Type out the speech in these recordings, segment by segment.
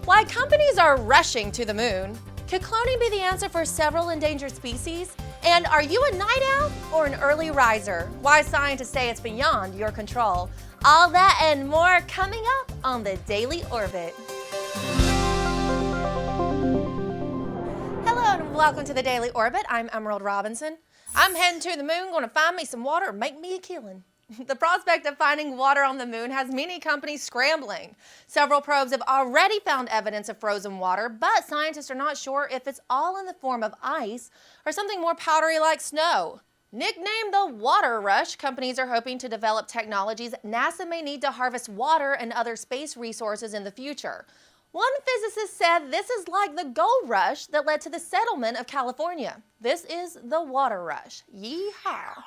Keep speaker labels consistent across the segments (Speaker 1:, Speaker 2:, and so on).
Speaker 1: Why companies are rushing to the moon. Could cloning be the answer for several endangered species? And are you a night owl or an early riser? Why scientists say it's beyond your control. All that and more coming up on the Daily Orbit. Hello and welcome to the Daily Orbit. I'm Emerald Robinson. I'm heading to the moon, going to find me some water, make me a killin. The prospect of finding water on the moon has many companies scrambling. Several probes have already found evidence of frozen water, but scientists are not sure if it's all in the form of ice or something more powdery like snow. Nicknamed the water rush, companies are hoping to develop technologies NASA may need to harvest water and other space resources in the future. One physicist said this is like the gold rush that led to the settlement of California. This is the water rush. Yee-haw.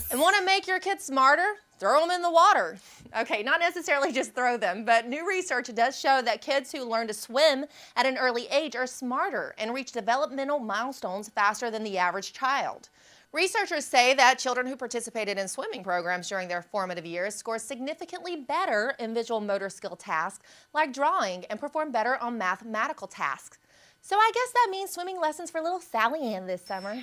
Speaker 1: And want to make your kids smarter? Throw them in the water. Okay, not necessarily just throw them, but new research does show that kids who learn to swim at an early age are smarter and reach developmental milestones faster than the average child. Researchers say that children who participated in swimming programs during their formative years score significantly better in visual motor skill tasks like drawing and perform better on mathematical tasks. So I guess that means swimming lessons for little Sally Ann this summer.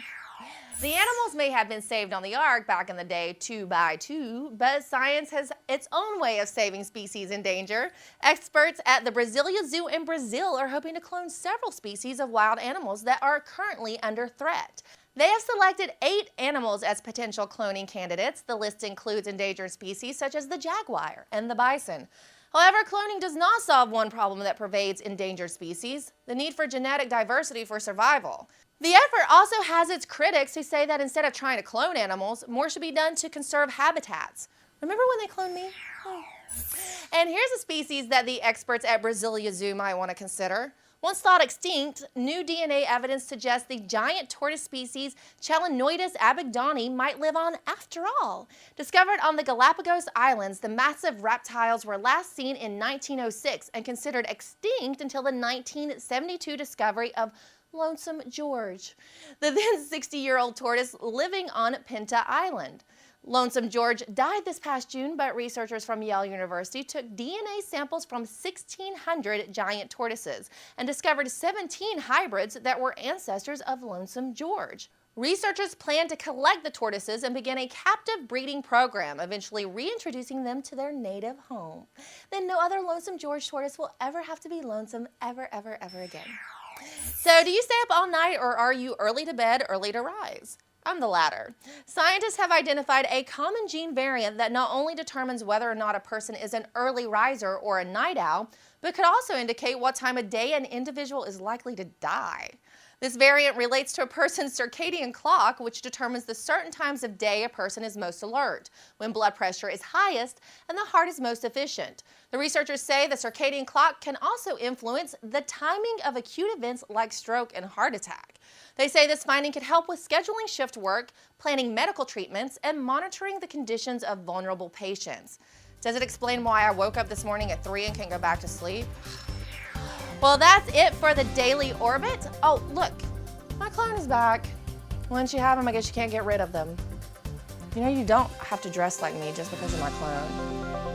Speaker 1: The animals may have been saved on the ark back in the day 2 by 2, but science has its own way of saving species in danger. Experts at the Brasilia Zoo in Brazil are hoping to clone several species of wild animals that are currently under threat. They have selected 8 animals as potential cloning candidates. The list includes endangered species such as the jaguar and the bison. However, cloning does not solve one problem that pervades endangered species: the need for genetic diversity for survival. The effort also has its critics who say that instead of trying to clone animals, more should be done to conserve habitats. Remember when they cloned me? Oh. And here's a species that the experts at Brasilia Zoo might want to consider. Once thought extinct, new DNA evidence suggests the giant tortoise species Chelinoidus abigdoni might live on after all. Discovered on the Galapagos Islands, the massive reptiles were last seen in 1906 and considered extinct until the 1972 discovery of Lonesome George, the then 60-year-old tortoise living on Pinta Island. Lonesome George died this past June, but researchers from Yale University took DNA samples from 1,600 giant tortoises and discovered 17 hybrids that were ancestors of Lonesome George. Researchers plan to collect the tortoises and begin a captive breeding program, eventually reintroducing them to their native home. Then no other Lonesome George tortoise will ever have to be lonesome ever again. So do you stay up all night, or are you early to bed, early to rise? I'm the latter. Scientists have identified a common gene variant that not only determines whether or not a person is an early riser or a night owl, but could also indicate what time of day an individual is likely to die. This variant relates to a person's circadian clock, which determines the certain times of day a person is most alert, when blood pressure is highest and the heart is most efficient. The researchers say the circadian clock can also influence the timing of acute events like stroke and heart attack. They say this finding could help with scheduling shift work, planning medical treatments, and monitoring the conditions of vulnerable patients. Does it explain why I woke up this morning at 3 and can go back to sleep? Well, that's it for the Daily Orbit. Oh, look, my clone is back. Once you have them, I guess you can't get rid of them. You know, you don't have to dress like me just because you're my clone.